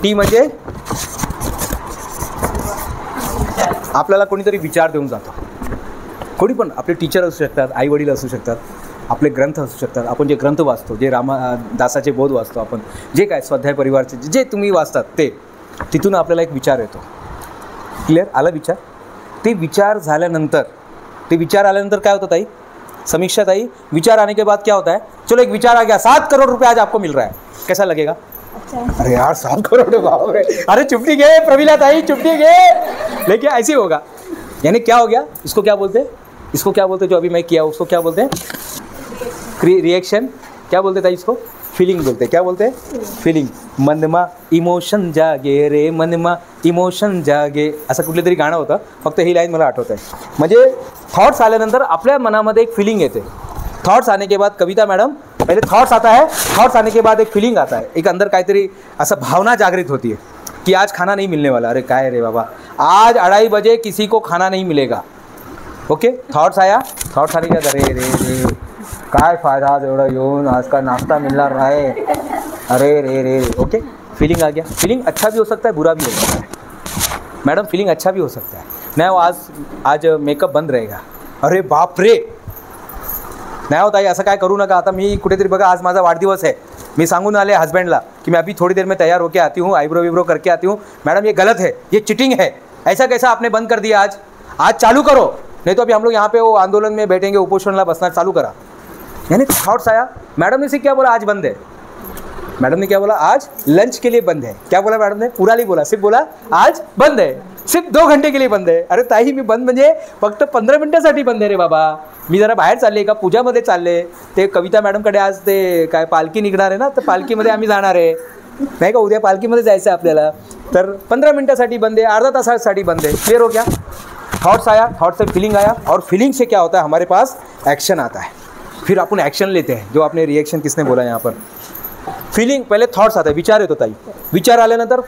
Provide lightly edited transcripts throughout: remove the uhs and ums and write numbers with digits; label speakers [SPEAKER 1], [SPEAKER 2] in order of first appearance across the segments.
[SPEAKER 1] T म्हणजे आपल्याला कोणीतरी विचार देऊन जातो. कोणी पण, आपले टीचर असू शकतात, आई वडील असू शकतात, आपले ग्रंथ असू शकतात. आपण जे ग्रंथ वाचतो, जे दासाचे बोध वाचतो, आपण जे काय स्वाध्याय परिवारचे जे तुम्ही वाचतात ते, तिथून आपल्याला एक विचार येतो. क्लिअर आला विचार? ते विचार आल्यानंतर काय होतं ताई, समीक्षा ताई, विचार आने के बाद क्या होता है, चलो एक विचार आ गया, 7 करोड़ रुपये आज आपको मिल रहा है, कैसा लगेगा? अच्छा. अरे यार 7 करोड़, बाप रे, अरे चुपटी गए प्रवीला ताई, चुपटी गए. लेकिन ऐसे होगा, यानी क्या हो गया, इसको क्या बोलते हैं, जो अभी मैं किया उसको क्या बोलते हैं, रिएक्शन. क्या बोलते था इसको, फीलिंग बोलते. क्या बोलते हैं, फीलिंग. मनमा इमोशन जागे रे, मनमा इमोशन जागे, असं कुठलं तरी गाणं होतं, फक्त ही लाईन मला आठवत आहे. म्हणजे थॉट्स आल्यानंतर आपल्या मनामध्ये एक फीलिंग येते. थॉट्स आने के बाद, कविता मैडम, पहले थॉट्स आता है, थॉट्स आने के बाद एक फीलिंग आता है, एक अंदर काहीतरी असं भावना जागृत होती है कि आज खाना नहीं मिलने वाला. अरे काय रे बाबा, आज 2:30 बजे किसी को खाना नहीं मिलेगा. ओके, थॉट्स आया, थॉट्स आने के बाद अरे रे रे काय फायदा एवढं येऊन, आज का नाश्ता मिलणार आहे, अरे रे रे. ओके, फीलिंग आ गया. फीलिंग अच्छा भी हो सकता है, बुरा भी हो सकता है. मैडम फीलिंग अच्छा भी हो सकता है, नाही आज मेकअप बंद रहेगा, अरे बाप रे. नाही होता असं काय करू नका. आता मी कुठेतरी बघा, आज माझा वाढदिवस है, मी सांगून आले हस्बैंडला कि मैं अभी थोड़ी देर में तैयार होके आती हूँ, आईब्रो विब्रो करके आती हूँ. मैडम ये गलत है, ये चिटिंग है, ऐसा कैसा आपने बंद कर दिया, आज चालू करो, नहीं तो अभी हम लोग यहाँ पे वो आंदोलन में बैठेंगे, उपोषणला बसना, चालू करा. यानी थॉट्स आया. मैडम ने सिर्फ क्या बोला, आज बंद है. मैडम ने क्या बोला, आज लंच के लिए बंद है. क्या बोला मैडम ने, पूरा नहीं बोला, सिर्फ बोला आज बंद है, सिर्फ 2 घंटे के लिए बंद है. अरे ताई, मी बंद म्हणजे फक्त 15 मिनिटासाठी बंद आहे रे बाबा. मी जरा बाहेर चालले, एका पूजामध्ये चालले, ते कविता मॅडमकडे आज ते काय पालखी निघणार आहे ना, तर पालखीमध्ये आम्ही जाणार आहे, नाही का, उद्या पालखीमध्ये जायचं आहे आपल्याला, तर 15 मिनटासाठी बंद है, अर्धा तासासाठी बंद है. क्लियर हो गया. थॉट्स आया, थॉट से फीलिंग आया, और फीलिंग से क्या होता है, हमारे पास एक्शन आता है, फिर अपन एक्शन लेते हैं. जो आपने रिएक्शन किसने बोला यहाँ पर, फीलिंग, पहले थॉट्स आते हैं, विचार येतो ताई, विचार आल्यानंतर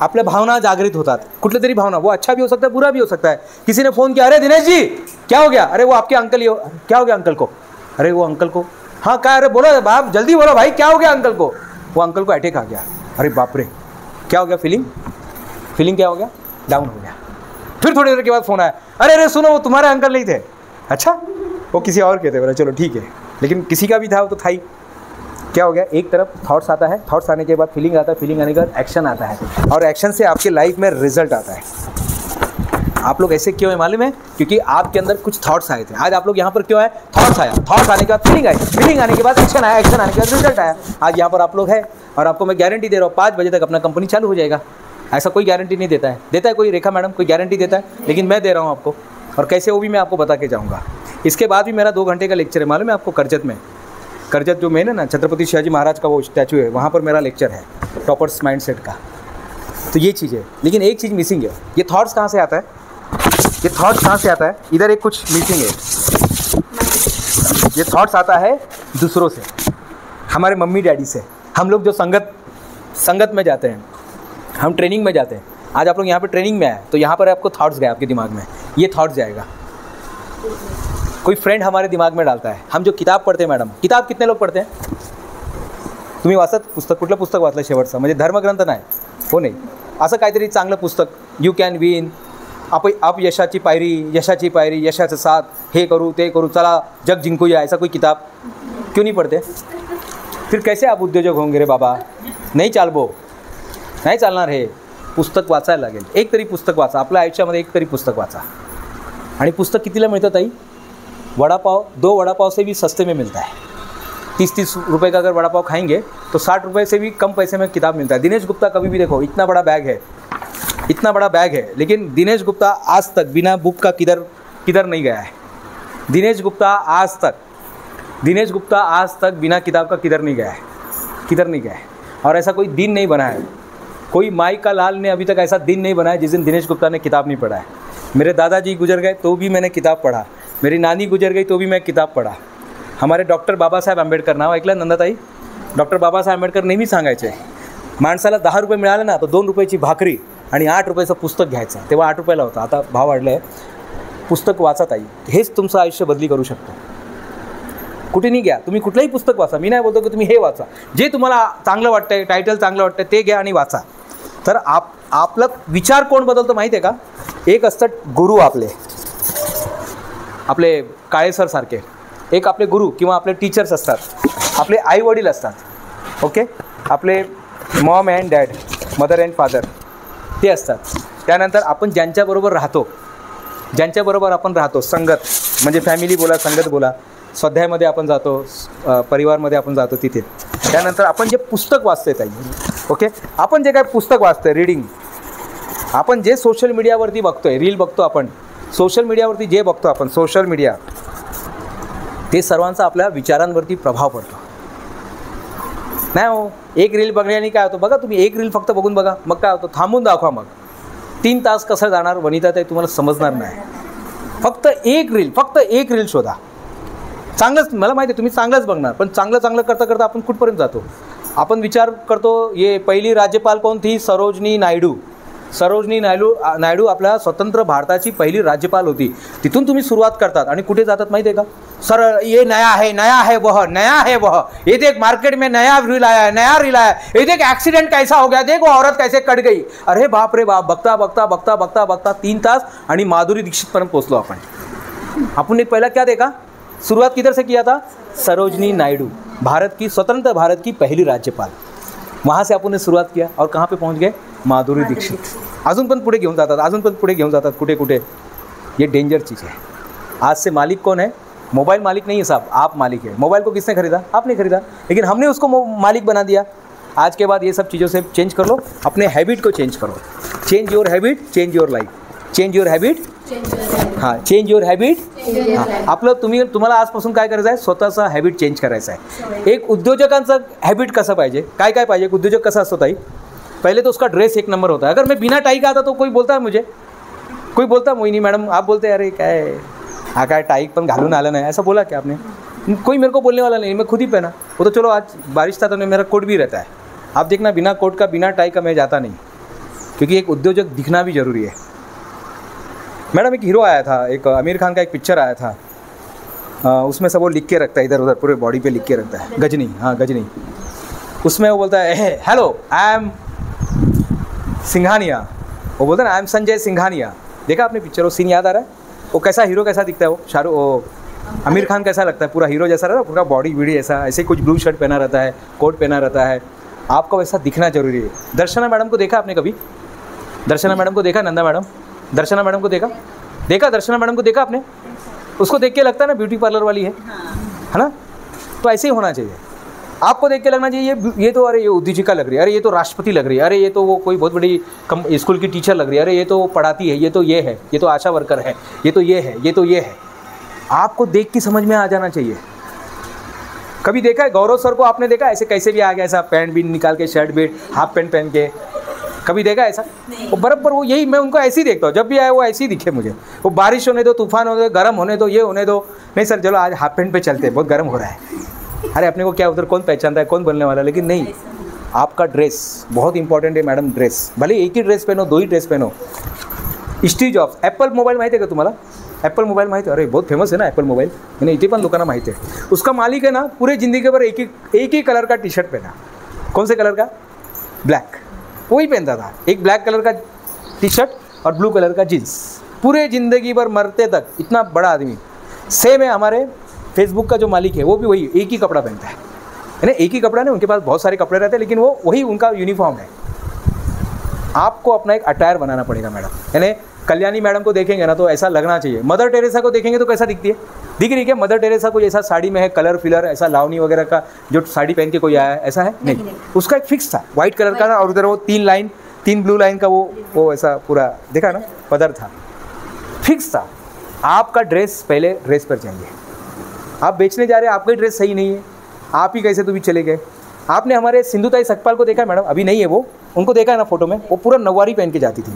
[SPEAKER 1] आपल्या भावना जागृत होतात. कुठले तरी भावना, वो अच्छा भी हो सकता है, बुरा भी हो सकता है. किसी ने फ़ोन किया, अरे दिनेश जी क्या हो गया, अरे वो आपके अंकल ही हो, क्या हो गया अंकल को, अरे वो अंकल को, हाँ क्या, अरे बोलो बाप जल्दी बोलो भाई, क्या हो गया अंकल को, वो अंकल को अटैक आ गया, अरे बाप रे, क्या हो गया, फीलिंग क्या हो गया, डाउन हो गया. फिर थोड़ी देर के बाद फ़ोन आया, अरे सुनो वो तुम्हारे अंकल नहीं थे, अच्छा वो किसी और के थे, बोला चलो ठीक है, लेकिन किसी का भी था वो तो था ही. क्या हो गया, एक तरफ थॉट्स आता है, थॉट्स आने के बाद फीलिंग आता है, फीलिंग आने के बाद एक्शन आता है, और एक्शन से आपके लाइफ में रिजल्ट आता है. आप लोग ऐसे क्यों है मालूम है, क्योंकि आपके अंदर कुछ थॉट्स आए थे. आज आप लोग यहाँ पर क्यों आए, थॉट्स आया, थॉट्स आने के बाद फीलिंग आई, फीलिंग आने के बाद एक्शन आया, एक्शन आने के बाद रिजल्ट आया. आज यहाँ पर आप लोग है, और आपको मैं गारंटी दे रहा हूँ 5 बजे तक अपना कंपनी चालू हो जाएगा. ऐसा कोई गारंटी नहीं देता है कोई, रेखा मैडम कोई गारंटी देता है, लेकिन मैं दे रहा हूँ आपको, और कैसे वो भी मैं आपको बता के जाऊँगा. इसके बाद भी मेरा 2 घंटे का लेक्चर है, मालूम है आपको, करजत जो मेन है ना, छत्रपति शिवाजी महाराज का वो स्टैचू है, वहाँ पर मेरा लेक्चर है टॉपर्स माइंडसेट का. तो ये चीज़ है, लेकिन एक चीज़ मिसिंग है. ये थॉट्स कहाँ से आता है, इधर एक कुछ मिसिंग है. ये थॉट्स आता है दूसरों से, हमारे मम्मी डैडी से. हम लोग जो संगत में जाते हैं, हम ट्रेनिंग में जाते हैं. आज आप लोग यहाँ पर ट्रेनिंग में आए, तो यहाँ पर आपको थॉट्स गए आपके दिमाग में, ये थॉट्स जाएगा. कोई फ्रेंड हमारे दिमाग में डालता है. हम जो किताब पढ़ते हैं मैडम, किताब कितने लोग पढ़ते हैं, तुम्ही वाचत पुस्तक, कुठलं पुस्तक वाचलं शेवटचं, म्हणजे धर्मग्रंथ नाही हो, नाही असं काहीतरी चांगलं पुस्तक, यू कॅन विन, आप यशाची पायरी, यशाचं साथ, हे करू ते करू, चला जग जिंकूया, ऐसा कोई किताब क्यों नहीं पढ़ते. फिर कैसे आप उद्योजक होंगे रे बाबा, नाही चालणार हे. पुस्तक वाचायला लागेल, एक तरी पुस्तक वाचा, आपल्या आयुष्यामध्ये एक तरी पुस्तक वाचा. आणि पुस्तक कितीला मिळतं ताई, वड़ापाव 2 वड़ापाव से भी सस्ते में मिलता है. 30-30 रुपये का अगर वड़ापाव खाएंगे तो 60 रुपये से भी कम पैसे में किताब मिलता है. दिनेश गुप्ता कभी भी देखो, इतना बड़ा बैग है, लेकिन दिनेश गुप्ता आज तक बिना बुक का किधर नहीं गया है. दिनेश गुप्ता आज तक बिना किताब का किधर नहीं गया है. और ऐसा कोई दिन नहीं बना है, कोई माई का लाल ने अभी तक ऐसा दिन नहीं बना है जिस दिन दिनेश गुप्ता ने किताब नहीं पढ़ा है. मेरे दादाजी गुजर गए तो भी मैंने किताब पढ़ा, मेरी नानी गुजर गई तो भी मैं किताब पढ़ा. हमारे डॉक्टर बाबासाहेब आंबेडकर, नाव ऐकलं नंदाताई, डॉक्टर बाबासाहेब आंबेडकर नेहमी सांगायचे, माणसाला 10 रुपये मिळाले ना, तर 2 रुपयाची भाकरी आणि 8 रुपयाचं पुस्तक घ्यायचं. तेव्हा 8 रुपयाला होता, आता भाव वाढला आहे. पुस्तक वाचा ताई, हेच तुमचं आयुष्य बदली करू शकतो. कुठे नाही घ्या, तुम्ही कुठलंही पुस्तक वाचा, मी नाही बोलतो की तुम्ही हे वाचा, जे तुम्हाला चांगलं वाटतंय, टायटल चांगलं वाटतं ते घ्या आणि वाचा. तर आपलं विचार कोण बदलतो माहिती आहे का? एक असतात गुरु आपले काळे सर सारखे, एक आपले गुरु किंवा आपले टीचर्स असतात, आपले आई वडील असतात, ओके, आपले mom and dad, mother and father ते असतात. त्यानंतर आपण ज्यांच्याबरोबर राहतो संगत, म्हणजे फॅमिली बोला, संगत बोला, स्वाध्यायामध्ये आपण जातो, परिवारमध्ये आपण जातो तिथे. त्यानंतर आपण जे पुस्तक वाचतोय ताई, ओके, आपण जे काय पुस्तक वाचतोय, रीडिंग, आपण जे सोशल मीडियावरती बघतोय, रील बघतो आपण, सोशल मीडियावरती जे बघतो आपण, सोशल मीडिया, ते सर्वांचा आपल्या विचारांवरती प्रभाव पडतो. नाही हो, एक रील बघण्याने काय होतं बघा, तुम्ही एक रील फक्त बघून बघा, मग काय होतं, थांबून दाखवा, मग 3 तास कसं जाणार वनिता ताई तुम्हाला समजणार नाही. फक्त एक रील शोधा. चांगलंच, मला माहिती आहे तुम्ही चांगलंच बघणार, पण चांगलं करता करता आपण कुठपर्यंत जातो. आपण विचार करतो, ये पहिली राज्यपाल कोण थी? सरोजनी नायडू आपल्या स्वतंत्र भारताची पहिली राज्यपाल होती. तिथून तुम्ही सुरुवात करतात आणि कुठे जातात माहिती आहे का? सर ये नया है वह, ये देख मार्केट में नया रील आया है, ये देख एक्सीडेंट कैसा हो गया, देख वो औरत कैसे कट गई. अरे बाप रे बाप, बघता 3 तास आणि माधुरी दीक्षितपर्यंत पोहोचलो आपण. आपण एक पहिला क्या देखा, शुरुआत किधर से किया था? सरोजनी नायडू, स्वतंत्र भारत की पहली राज्यपाल. वहाँ से आपण सुरुवात किया और कहाँ पे पहुँच गए? माधुरी दीक्षित. अजून पण पुढे घेऊन जातात, कुठे. ये डेंजर चीज़ है. आज से मालिक कौन है? मोबाइल मालिक नहीं है साहब, आप मालिक है. मोबाइल को किसने खरीदा? आपने खरीदा, लेकिन हमने उसको मालिक बना दिया. आज के बाद ये सब चीज़ों से चेंज कर लो, अपने हैबिट को चेंज करो. Change your habit, change your life. Change your habit. आपलं तुम्हाला आजपासून काय करायचं आहे? स्वतःचा हैबिट चेंज करायचा आहे. एक उद्योजकांचं हैबिट कसं पाहिजे, काय पाहिजे? एक उद्योजक कसा असतो ताई? पहले तो उसका ड्रेस एक नंबर होता है. अगर मैं बिना टाई का आता तो कोई बोलता है मुझे, मोहिनी मैडम आप बोलते हैं अरे काय हाँ काय टाई पण घालून आला नहीं, ऐसा बोला क्या आपने? कोई मेरे को बोलने वाला नहीं, मैं खुद ही पहना. वो तो चलो आज बारिश था तो मेरा कोट भी रहता है. आप देखना बिना कोट का, बिना टाई का मैं जाता नहीं, क्योंकि एक उद्योजक दिखना भी ज़रूरी है. मैडम एक हीरो आया था, एक आमिर खान का एक पिक्चर आया था, उसमें सब वो लिख के रखता है, इधर उधर पूरे बॉडी पे लिख के रखता है, गजनी. उसमें वो बोलता है हेलो आई एम सिंघानिया, वो बोलता है ना आई एम संजय सिंघानिया. देखा आपने पिक्चर? वो सीन याद आ रहा है? वो कैसा हीरो कैसा दिखता है? वो आमिर खान कैसा लगता है? पूरा हीरो जैसा रहता है, पूरा बॉडी वीडी ऐसा, ऐसे कुछ ब्लू शर्ट पहना रहता है, कोट पहना रहता है. आपको वैसा दिखना जरूरी है. दर्शना मैडम को देखा आपने कभी? दर्शना मैडम को देखा? नंदा मैडम, दर्शना मैडम को देखा दर्शना मैडम को देखा आपने? उसको देख के लगता है ना ब्यूटी पार्लर वाली है ना? तो ऐसे ही होना चाहिए. आपको देख के लगना चाहिए ये तो अरे ये उद्योजिका लग रही है, अरे ये तो राष्ट्रपति लग रही है, अरे ये तो वो कोई बहुत बड़ी स्कूल की टीचर लग रही है, अरे ये तो वो पढ़ाती है, ये तो ये है, ये तो आशा वर्कर है, ये तो ये है. आपको देख के समझ में आ जाना चाहिए. कभी देखा है गौरव सर को? आपने देखा ऐसे कैसे भी आ गया, ऐसा पैंट भी निकाल के, शर्ट भी, हाफ पैंट पहन के? कभी देखा ऐसा? वो बराबर वो यही, मैं उनको ऐसे ही देखता हूँ, जब भी आए वो ऐसे ही दिखे मुझे. वो बारिश होने दो, तूफान होने दो, गर्म होने दो, ये होने दो, नहीं सर चलो आज हाफ पैंट पे चलते हैं, बहुत गर्म हो रहा है. अरे अपने को क्या उधर कौन पहचानता है, कौन बोलने वाला? लेकिन नहीं, आपका ड्रेस बहुत इंपॉर्टेंट है मैडम. ड्रेस भले एक ही ड्रेस पहनो, 2 ही ड्रेस पहनो. स्टीव जॉब्स, ॲपल मोबाईल माहिती आहे का तुम्हाला? ॲपल मोबाईल माहिती आहे? अरे बहुत फेमस है ना ॲपल मोबाईल, मैंने इथे पण लोकांना माहिती आहे. उसका मालिक है ना, पूरे ज़िंदगी भर एक ही कलर का टी शर्ट पहना. कौन से कलर का? ब्लैक. वही पहनता था, एक ब्लैक कलर का टी शर्ट और ब्लू कलर का जीन्स, पूरे ज़िंदगी भर मरते तक. इतना बड़ा आदमी. सेम है हमारे फेसबुक का जो मालिक है, वो भी वही एक ही कपड़ा पहनता है. यानी एक ही कपड़ा नहीं, उनके पास बहुत सारे कपड़े रहते हैं, लेकिन वो वही उनका यूनिफॉर्म है. आपको अपना एक अटायर बनाना पड़ेगा मैडम. यानी कल्याणी मैडम को देखेंगे ना तो ऐसा लगना चाहिए. मदर टेरेसा को देखेंगे तो कैसा दिखती है? दिख रही है? मदर टेरेसा कोई ऐसा साड़ी में है, कलर फिलर ऐसा लावनी वगैरह का जो साड़ी पहन के कोई आया है, ऐसा है? नहीं. उसका एक फिक्स था, वाइट कलर का, और उधर वो 3 ब्लू लाइन का वो ऐसा पूरा देखा ना पदर था, फिक्स था. आपका ड्रेस पहले ड्रेस पर चाहिए. आप बेचने जा रहे हैं, आपका ही ड्रेस सही नहीं है, आप ही कैसे तो भी चले गए. आपने हमारे सिंधुताई सकपाल को देखा है मैडम? अभी नहीं है वो, उनको देखा है ना फोटो में? वो पूरा नवारी पहन के जाती थी.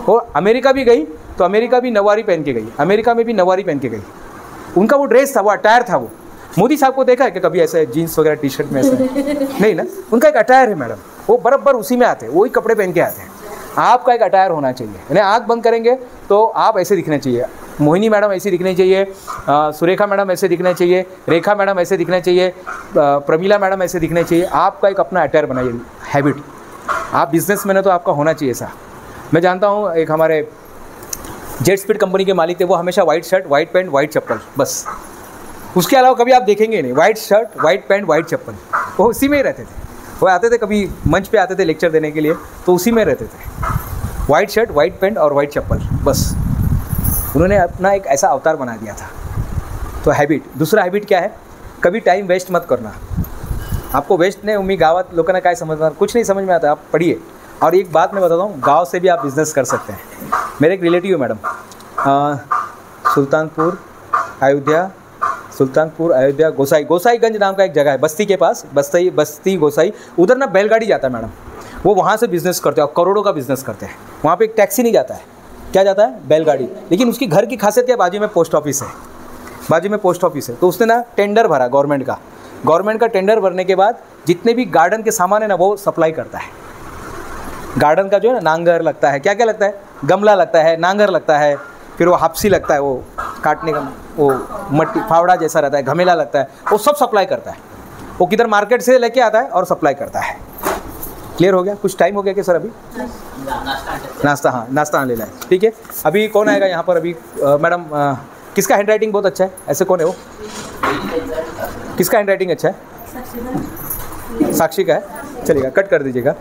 [SPEAKER 1] वो अमेरिका भी गई तो अमेरिका भी नवारी पहन के गई, अमेरिका में भी नवारी पहन के गई. उनका वो ड्रेस था, वो अटायर था. वो मोदी साहब को देखा है कि कभी ऐसा जीन्स वगैरह टी शर्ट में ऐसा? नहीं ना. उनका एक अटायर है मैडम, वो बराबर उसी में आते हैं, वही कपड़े पहन के आते हैं. आपका एक अटायर होना चाहिए. यानी आँख बंद करेंगे तो आप ऐसे दिखने चाहिए. मोहिनी मैडम ऐसी दिखनी चाहिए, सुरेखा मैडम ऐसे दिखने चाहिए, रेखा मैडम ऐसे दिखने चाहिए, प्रमीला मैडम ऐसे दिखने चाहिए. आपका एक अपना अटायर बनाइए, हैबिट. आप बिजनेसमैन हो तो आपका होना चाहिए ऐसा। मैं जानता हूँ एक हमारे जेट स्पीड कंपनी के मालिक थे, वो हमेशा white shirt, white pant, white चप्पल, बस उसके अलावा कभी आप देखेंगे नहीं। White shirt, white pant, white चप्पल, वो उसी में ही रहते थे। वो आते थे कभी मंच पे आते थे लेक्चर देने के लिए, तो उसी में रहते थे, वाइट शर्ट, वाइट पैंट और वाइट चप्पल, बस। उन्होंने अपना एक ऐसा अवतार बना दिया था। तो हैबिट, दूसरा हैबिट क्या है, कभी टाइम वेस्ट मत करना। आपको वेस्ट नहीं, उम्मी गावात लोकांना काय समझना, कुछ नहीं समझ में आता, आप पढ़िए। और एक बात मैं बताता हूँ, गांव से भी आप बिज़नेस कर सकते हैं। मेरे एक रिलेटिव है मैडम, सुल्तानपुर अयोध्या गोसाईगंज नाम का एक जगह है, बस्ती के पास, बस्ती गोसाई, उधर ना बैलगाड़ी जाता है मैडम। वो वहाँ से बिज़नेस करते हैं और करोड़ों का बिज़नेस करते हैं। वहाँ पे एक टैक्सी नहीं जाता है, क्या जाता है, बैलगाड़ी। लेकिन उसकी घर की खासियत क्या, बाजू में पोस्ट ऑफिस है, तो उसने ना टेंडर भरा गवर्नमेंट का टेंडर भरने के बाद जितने भी गार्डन के सामान है ना, वो सप्लाई करता है। गार्डन का जो है ना, नांगर लगता है, क्या क्या लगता है, गमला लगता है, नांगर लगता है, फिर वो हापसी लगता है, वो काटने का, वो मट्टी फावड़ा जैसा रहता है, घमेला लगता है, वो सब सप्लाई करता है। वो किधर मार्केट से लेके आता है और सप्लाई करता है। क्लियर हो गया? कुछ टाइम हो गया क्या सर? अभी नाश्ता, हाँ नाश्ता ले लाए, ठीक है। अभी कौन आएगा यहाँ पर? अभी मैडम, किसका हैंड राइटिंग बहुत अच्छा है, ऐसे कौन है वो? किसका हैंड राइटिंग अच्छा है? साक्षी का है, चलिएगा, कट कर दीजिएगा।